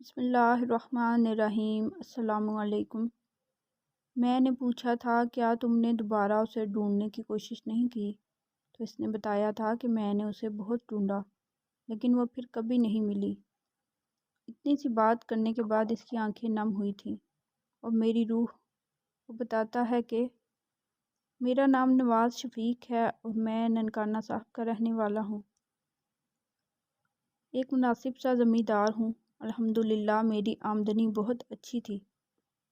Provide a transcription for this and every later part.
بسم اللہ الرحمن الرحیم۔ السلام علیکم۔ میں نے پوچھا تھا کیا تم نے دوبارہ اسے ڈھونڈنے کی کوشش نہیں کی؟ تو اس نے بتایا تھا کہ میں نے اسے بہت ڈھونڈا لیکن وہ پھر کبھی نہیں ملی۔ اتنی سی بات کرنے کے بعد اس کی آنکھیں نم ہوئی تھیں اور میری روح وہ بتاتا ہے کہ میرا نام نواز شفیق ہے اور میں ننکانہ صاحب کا رہنے والا ہوں۔ ایک مناسب سا زمیندار ہوں۔ الحمدللہ میری آمدنی بہت اچھی تھی۔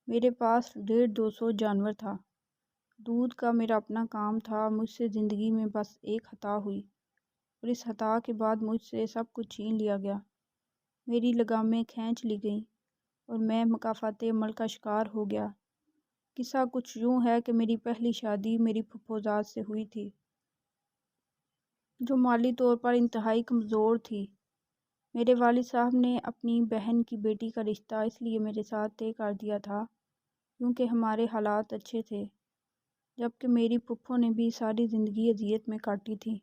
میرے پاس 150-200 جانور تھا۔ دودھ کا میرا اپنا کام تھا۔ مجھ سے زندگی میں بس ایک خطا ہوئی اور اس خطا کے بعد مجھ سے سب کچھ چھین لیا گیا۔ میری لگامیں کھینچ لی گئیں اور میں مکافات عمل کا شکار ہو گیا۔ قصہ کچھ یوں ہے کہ میری پہلی شادی میری پھپھوزاد سے ہوئی تھی جو مالی طور پر انتہائی کمزور تھی۔ میرے والد صاحب نے اپنی بہن کی بیٹی کا رشتہ اس لیے میرے ساتھ طے کر دیا تھا کیونکہ ہمارے حالات اچھے تھے، جبکہ میری پھپھو نے بھی ساری زندگی اذیت میں کاٹی تھی۔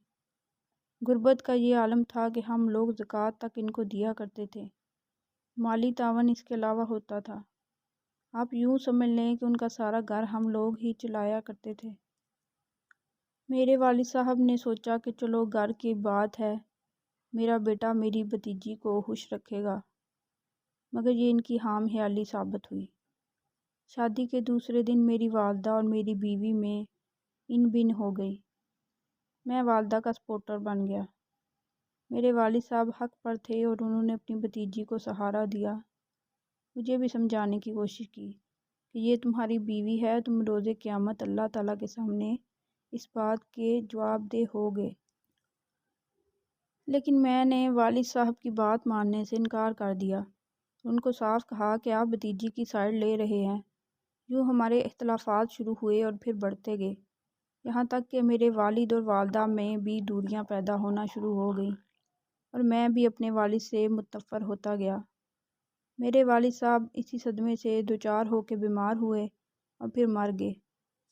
غربت کا یہ عالم تھا کہ ہم لوگ زکوٰۃ تک ان کو دیا کرتے تھے۔ مالی تعاون اس کے علاوہ ہوتا تھا۔ آپ یوں سمجھ لیں کہ ان کا سارا گھر ہم لوگ ہی چلایا کرتے تھے۔ میرے والد صاحب نے سوچا کہ چلو گھر کی بات ہے، میرا بیٹا میری بھتیجی کو خوش رکھے گا، مگر یہ ان کی حام خیالی ثابت ہوئی۔ شادی کے دوسرے دن میری والدہ اور میری بیوی میں ان بن ہو گئی۔ میں والدہ کا سپورٹر بن گیا۔ میرے والد صاحب حق پر تھے اور انہوں نے اپنی بھتیجی کو سہارا دیا۔ مجھے بھی سمجھانے کی کوشش کی کہ یہ تمہاری بیوی ہے، تم روز قیامت اللہ تعالیٰ کے سامنے اس بات کے جواب دہ ہوگے۔ لیکن میں نے والد صاحب کی بات ماننے سے انکار کر دیا۔ ان کو صاف کہا کہ آپ بھتیجی کی سائیڈ لے رہے ہیں۔ یوں ہمارے اختلافات شروع ہوئے اور پھر بڑھتے گئے، یہاں تک کہ میرے والد اور والدہ میں بھی دوریاں پیدا ہونا شروع ہو گئیں اور میں بھی اپنے والد سے متنفر ہوتا گیا۔ میرے والد صاحب اسی صدمے سے دوچار ہو کے بیمار ہوئے اور پھر مر گئے۔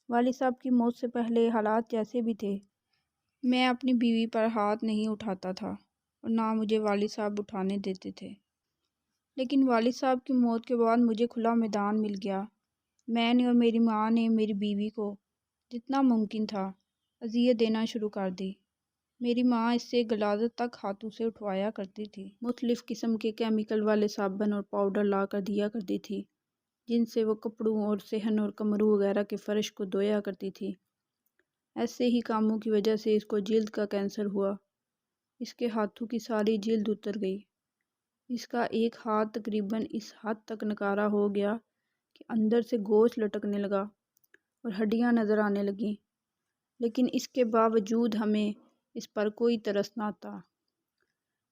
والد صاحب کی موت سے پہلے حالات جیسے بھی تھے، میں اپنی بیوی پر ہاتھ نہیں اٹھاتا تھا اور نہ مجھے والد صاحب اٹھانے دیتے تھے۔ لیکن والد صاحب کی موت کے بعد مجھے کھلا میدان مل گیا۔ میں نے اور میری ماں نے میری بیوی کو جتنا ممکن تھا اذیت دینا شروع کر دی۔ میری ماں اس سے غلاظت تک ہاتھوں سے اٹھوایا کرتی تھی۔ مختلف قسم کے کیمیکل والے صابن اور پاؤڈر لا کر دیا کرتی تھی جن سے وہ کپڑوں اور صحن اور کمروں وغیرہ کے فرش کو دھویا کرتی تھی۔ ایسے ہی کاموں کی وجہ سے اس کو جلد کا کینسر ہوا۔ اس کے ہاتھوں کی ساری جلد اتر گئی۔ اس کا ایک ہاتھ تقریباً اس حد تک نکارا ہو گیا کہ اندر سے گوشت لٹکنے لگا اور ہڈیاں نظر آنے لگیں، لیکن اس کے باوجود ہمیں اس پر کوئی ترس نہ تھا،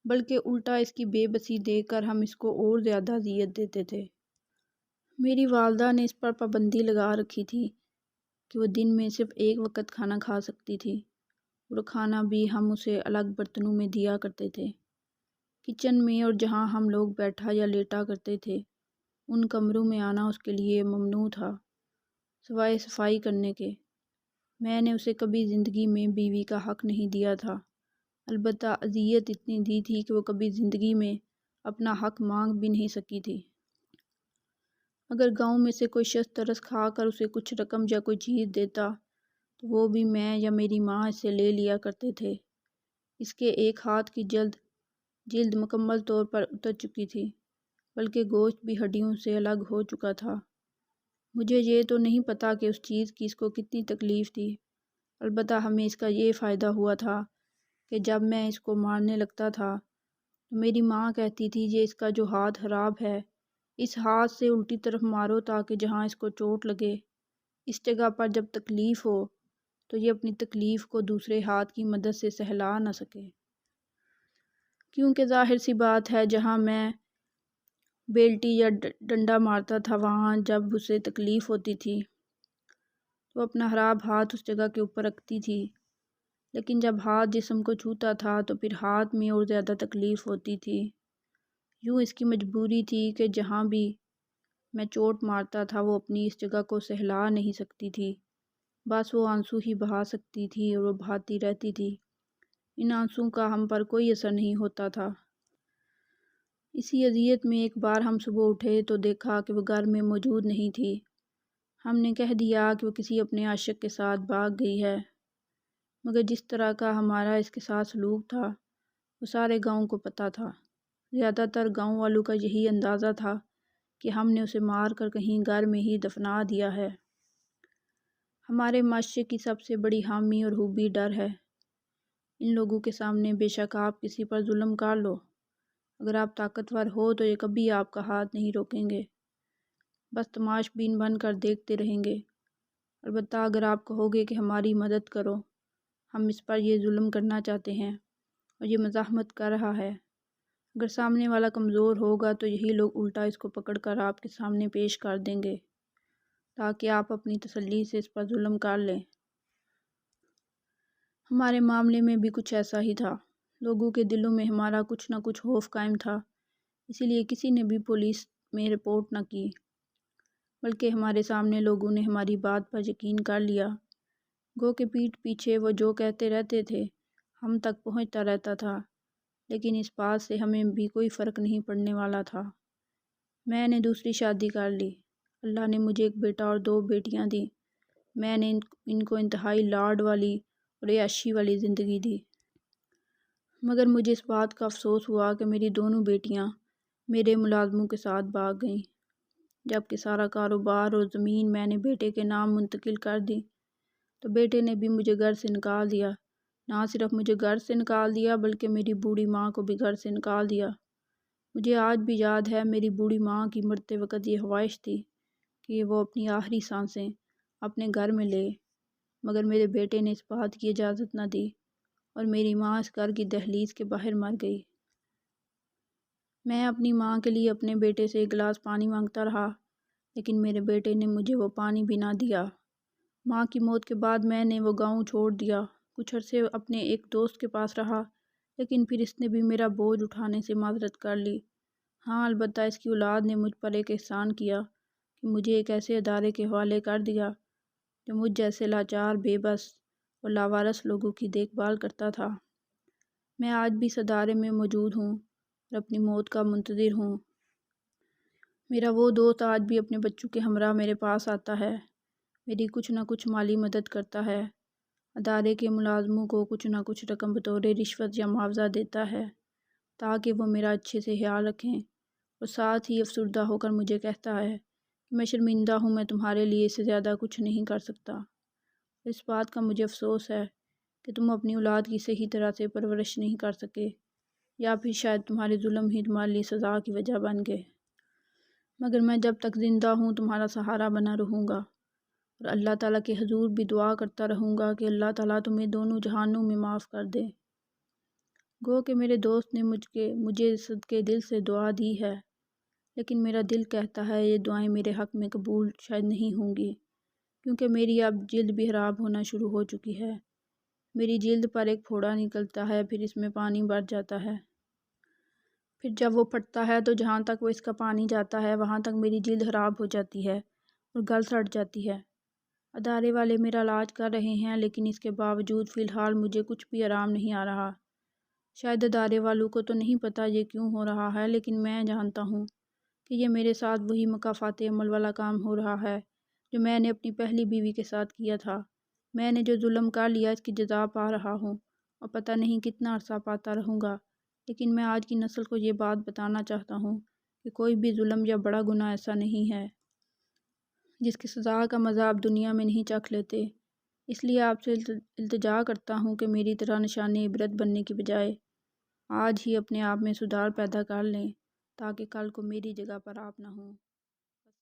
بلکہ الٹا اس کی بے بسی دیکھ کر ہم اس کو اور زیادہ اذیت دیتے تھے۔ میری والدہ نے اس پر پابندی لگا رکھی تھی کہ وہ دن میں صرف ایک وقت کھانا کھا سکتی تھی اور کھانا بھی ہم اسے الگ برتنوں میں دیا کرتے تھے۔ کچن میں اور جہاں ہم لوگ بیٹھا یا لیٹا کرتے تھے ان کمروں میں آنا اس کے لیے ممنوع تھا، سوائے صفائی کرنے کے۔ میں نے اسے کبھی زندگی میں بیوی کا حق نہیں دیا تھا، البتہ اذیت اتنی دی تھی کہ وہ کبھی زندگی میں اپنا حق مانگ بھی نہیں سکی تھی۔ اگر گاؤں میں سے کوئی شخص ترس کھا کر اسے کچھ رقم یا کوئی چیز دیتا تو وہ بھی میں یا میری ماں اسے لے لیا کرتے تھے۔ اس کے ایک ہاتھ کی جلد مکمل طور پر اتر چکی تھی، بلکہ گوشت بھی ہڈیوں سے الگ ہو چکا تھا۔ مجھے یہ تو نہیں پتہ کہ اس چیز کی اس کو کتنی تکلیف تھی، البتہ ہمیں اس کا یہ فائدہ ہوا تھا کہ جب میں اس کو مارنے لگتا تھا تو میری ماں کہتی تھی یہ اس کا جو ہاتھ خراب ہے اس ہاتھ سے الٹی طرف مارو تاکہ جہاں اس کو چوٹ لگے اس جگہ پر جب تکلیف ہو تو یہ اپنی تکلیف کو دوسرے ہاتھ کی مدد سے سہلا نہ سکے، کیونکہ ظاہر سی بات ہے جہاں میں بیلٹی یا ڈنڈا مارتا تھا وہاں جب اسے تکلیف ہوتی تھی تو اپنا خراب ہاتھ اس جگہ کے اوپر رکھتی تھی، لیکن جب ہاتھ جسم کو چھوتا تھا تو پھر ہاتھ میں اور زیادہ تکلیف ہوتی تھی۔ یوں اس کی مجبوری تھی کہ جہاں بھی میں چوٹ مارتا تھا وہ اپنی اس جگہ کو سہلا نہیں سکتی تھی، بس وہ آنسو ہی بہا سکتی تھی اور وہ بہاتی رہتی تھی۔ ان آنسوں کا ہم پر کوئی اثر نہیں ہوتا تھا۔ اسی اذیت میں ایک بار ہم صبح اٹھے تو دیکھا کہ وہ گھر میں موجود نہیں تھی۔ ہم نے کہہ دیا کہ وہ کسی اپنے عاشق کے ساتھ بھاگ گئی ہے، مگر جس طرح کا ہمارا اس کے ساتھ سلوک تھا وہ سارے گاؤں کو پتہ تھا۔ زیادہ تر گاؤں والوں کا یہی اندازہ تھا کہ ہم نے اسے مار کر کہیں گھر میں ہی دفنا دیا ہے۔ ہمارے معاشرے کی سب سے بڑی حامی اور خوبی ڈر ہے۔ ان لوگوں کے سامنے بے شک آپ کسی پر ظلم کر لو، اگر آپ طاقتور ہو تو یہ کبھی آپ کا ہاتھ نہیں روکیں گے، بس تماش بین بن کر دیکھتے رہیں گے۔ البتہ اگر آپ کہو گے کہ ہماری مدد کرو، ہم اس پر یہ ظلم کرنا چاہتے ہیں اور یہ مزاحمت کر رہا ہے، اگر سامنے والا کمزور ہوگا تو یہی لوگ الٹا اس کو پکڑ کر آپ کے سامنے پیش کر دیں گے تاکہ آپ اپنی تسلی سے اس پر ظلم کر لیں۔ ہمارے معاملے میں بھی کچھ ایسا ہی تھا۔ لوگوں کے دلوں میں ہمارا کچھ نہ کچھ خوف قائم تھا، اسی لیے کسی نے بھی پولیس میں رپورٹ نہ کی، بلکہ ہمارے سامنے لوگوں نے ہماری بات پر یقین کر لیا۔ گو کہ پیٹھ پیچھے وہ جو کہتے رہتے تھے ہم تک پہنچتا رہتا تھا، لیکن اس بات سے ہمیں بھی کوئی فرق نہیں پڑنے والا تھا۔ میں نے دوسری شادی کر لی۔ اللہ نے مجھے ایک بیٹا اور 2 بیٹیاں دیں۔ میں نے ان کو انتہائی لاڈ والی اور عیاشی والی زندگی دی، مگر مجھے اس بات کا افسوس ہوا کہ میری دونوں بیٹیاں میرے ملازموں کے ساتھ بھاگ گئیں، جبکہ سارا کاروبار اور زمین میں نے بیٹے کے نام منتقل کر دی، تو بیٹے نے بھی مجھے گھر سے نکال دیا۔ نہ صرف مجھے گھر سے نکال دیا بلکہ میری بوڑھی ماں کو بھی گھر سے نکال دیا۔ مجھے آج بھی یاد ہے میری بوڑھی ماں کی مرتے وقت یہ خواہش تھی کہ وہ اپنی آخری سانسیں اپنے گھر میں لے، مگر میرے بیٹے نے اس بات کی اجازت نہ دی اور میری ماں اس گھر کی دہلیز کے باہر مر گئی۔ میں اپنی ماں کے لیے اپنے بیٹے سے 1 گلاس پانی مانگتا رہا، لیکن میرے بیٹے نے مجھے وہ پانی بھی نہ دیا۔ ماں کی موت کے بعد میں نے وہ گاؤں چھوڑ دیا، کچھ عرصے اپنے ایک دوست کے پاس رہا، لیکن پھر اس نے بھی میرا بوجھ اٹھانے سے معذرت کر لی۔ ہاں، البتہ اس کی اولاد نے مجھ پر ایک احسان کیا کہ مجھے ایک ایسے ادارے کے حوالے کر دیا جو مجھ جیسے لاچار، بے بس اور لاوارث لوگوں کی دیکھ بھال کرتا تھا۔ میں آج بھی اس ادارے میں موجود ہوں اور اپنی موت کا منتظر ہوں۔ میرا وہ دوست آج بھی اپنے بچوں کے ہمراہ میرے پاس آتا ہے، میری کچھ نہ کچھ مالی مدد کرتا ہے، ادارے کے ملازموں کو کچھ نہ کچھ رقم بطور رشوت یا معاوضہ دیتا ہے تاکہ وہ میرا اچھے سے خیال رکھیں، اور ساتھ ہی افسردہ ہو کر مجھے کہتا ہے کہ میں شرمندہ ہوں، میں تمہارے لیے اس سے زیادہ کچھ نہیں کر سکتا۔ اس بات کا مجھے افسوس ہے کہ تم اپنی اولاد کی صحیح طرح سے پرورش نہیں کر سکے، یا پھر شاید تمہارے ظلم ہی تمہارے لیے سزا کی وجہ بن گئے، مگر میں جب تک زندہ ہوں تمہارا سہارا بنا رہوں گا، اور اللہ تعالیٰ کے حضور بھی دعا کرتا رہوں گا کہ اللہ تعالیٰ تمہیں دونوں جہانوں میں معاف کر دے۔ گو کہ میرے دوست نے مجھے صدقے دل سے دعا دی ہے، لیکن میرا دل کہتا ہے یہ دعائیں میرے حق میں قبول شاید نہیں ہوں گی، کیونکہ میری اب جلد بھی خراب ہونا شروع ہو چکی ہے۔ میری جلد پر ایک پھوڑا نکلتا ہے، پھر اس میں پانی بھر جاتا ہے، پھر جب وہ پھٹتا ہے تو جہاں تک وہ اس کا پانی جاتا ہے وہاں تک میری جلد خراب ہو جاتی ہے اور گل سڑ جاتی ہے۔ ادارے والے میرا علاج کر رہے ہیں، لیکن اس کے باوجود فی الحال مجھے کچھ بھی آرام نہیں آ رہا۔ شاید ادارے والوں کو تو نہیں پتہ یہ کیوں ہو رہا ہے، لیکن میں جانتا ہوں کہ یہ میرے ساتھ وہی مکافات عمل والا کام ہو رہا ہے جو میں نے اپنی پہلی بیوی کے ساتھ کیا تھا۔ میں نے جو ظلم کر لیا اس کی جزا پا رہا ہوں، اور پتہ نہیں کتنا عرصہ پاتا رہوں گا، لیکن میں آج کی نسل کو یہ بات بتانا چاہتا ہوں کہ کوئی بھی ظلم یا بڑا گناہ ایسا نہیں ہے جس کی سزا کا مزہ آپ دنیا میں نہیں چکھ لیتے۔ اس لیے آپ سے التجا کرتا ہوں کہ میری طرح نشان عبرت بننے کی بجائے آج ہی اپنے آپ میں سدھار پیدا کر لیں تاکہ کل کو میری جگہ پر آپ نہ ہوں۔